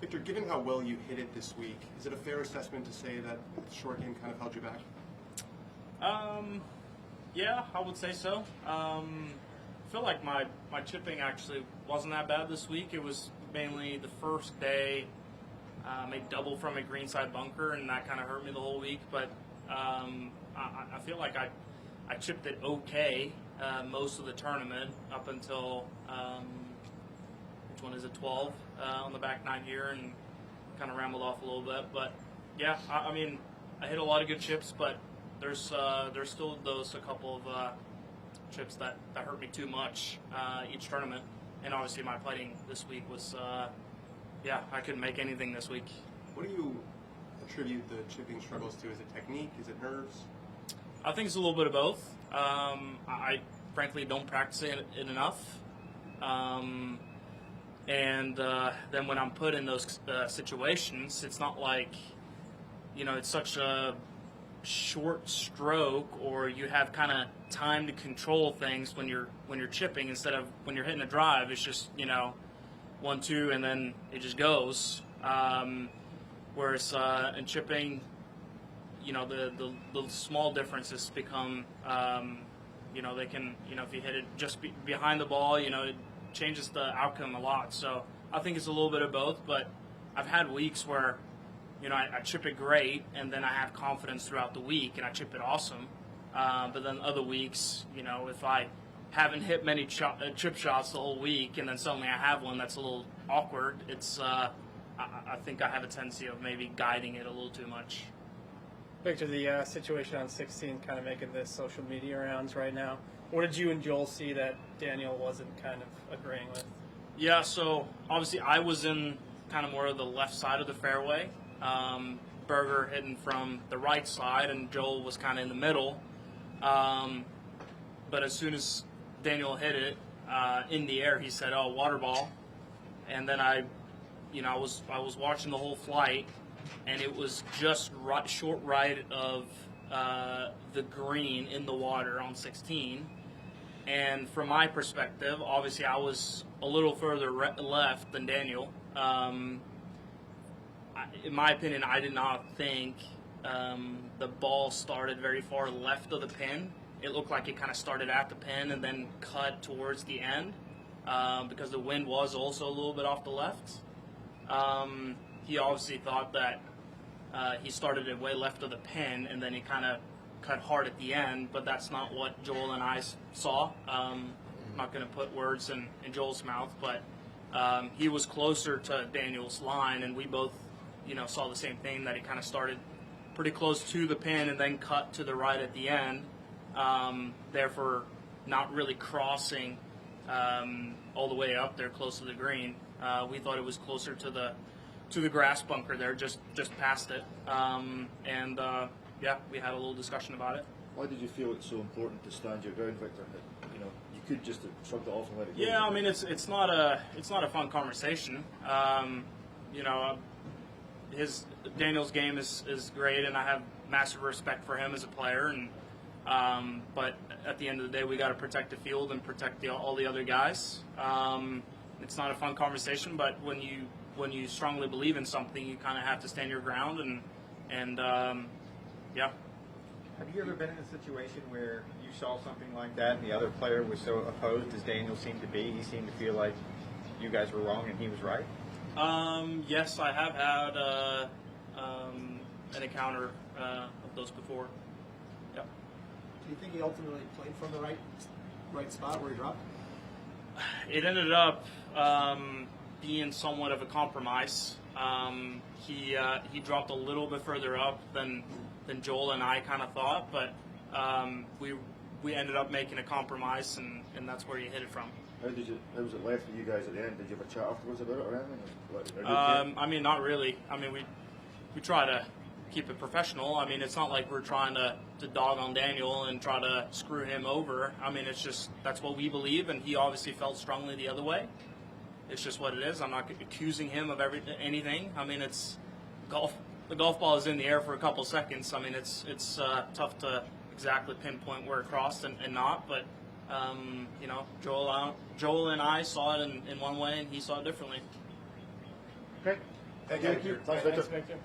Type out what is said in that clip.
Victor, given how well you hit it this week, is it a fair assessment to say that the short game kind of held you back? Yeah, I would say so. I feel like my chipping actually wasn't that bad this week. It was mainly the first day, made double from a greenside bunker, and that kind of hurt me the whole week. But I feel like I chipped it okay most of the tournament up until, which one is it, 12 on the back nine here, and kind of rambled off a little bit. But yeah, I mean, I hit a lot of good chips, but there's still a couple of chips that hurt me too much each tournament. And obviously my putting this week was, I couldn't make anything this week. What do you attribute the chipping struggles to? Is it technique? Is it nerves? I think it's a little bit of both. I frankly don't practice it enough. And then when I'm put in those situations, it's not like, it's such a short stroke, or you have kind of time to control things when you're chipping, instead of when you're hitting a drive, it's just 1-2 and then it just goes. Whereas in chipping, the small differences become they can, if you hit it just behind the ball, it changes the outcome a lot. So I think it's a little bit of both, but I've had weeks where I chip it great, and then I have confidence throughout the week, and I chip it awesome. But then other weeks, if I haven't hit many chip shots the whole week, and then suddenly I have one that's a little awkward, it's I think I have a tendency of maybe guiding it a little too much. Victor, the situation on 16 kind of making the social media rounds right now. What did you and Joel see that Daniel wasn't kind of agreeing with? Yeah, so obviously I was in kind of more of the left side of the fairway. Berger hitting from the right side, and Joel was kind of in the middle. But as soon as Daniel hit it in the air, he said, "Oh, water ball." And then I was watching the whole flight, and it was just short right of the green in the water on 16. And from my perspective, obviously I was a little further left than Daniel. In my opinion, I did not think the ball started very far left of the pin. It looked like it kind of started at the pin and then cut towards the end because the wind was also a little bit off the left. He obviously thought that he started it way left of the pin, and then he kind of cut hard at the end, but that's not what Joel and I saw. I'm not going to put words in Joel's mouth, but he was closer to Daniel's line, and we both saw the same thing, that he kind of started pretty close to the pin and then cut to the right at the end, therefore not really crossing all the way up there close to the green. We thought it was closer to the grass bunker there, just past it. We had a little discussion about it. Why did you feel it's so important to stand your ground, Victor? You could just have shrugged it off and let it go. Yeah, I mean it's not a fun conversation. Daniel's game is great, and I have massive respect for him as a player. And but at the end of the day, we got to protect the field and protect all the other guys. It's not a fun conversation, but when you strongly believe in something, you kind of have to stand your ground and yeah. Have you ever been in a situation where you saw something like that and the other player was so opposed as Daniel seemed to be? He seemed to feel like you guys were wrong and he was right? Yes, I have had an encounter of those before. Yeah. Do you think he ultimately played from the right spot where he dropped? It ended up being somewhat of a compromise. He dropped a little bit further up than Joel and I kind of thought, but we ended up making a compromise, and that's where he hit it from. How was it left with you guys at the end? Did you have a chat afterwards about it or anything? I mean, not really. I mean, we try to keep it professional. I mean, it's not like we're trying to dog on Daniel and try to screw him over. I mean, it's just that's what we believe, and he obviously felt strongly the other way. It's just what it is. I'm not accusing him of anything. I mean, it's golf. The golf ball is in the air for a couple seconds. I mean, it's tough to exactly pinpoint where it crossed and not. But Joel and I saw it in one way, and he saw it differently. Okay. Thank Thank you. you. Thanks, Victor. Thanks, Victor.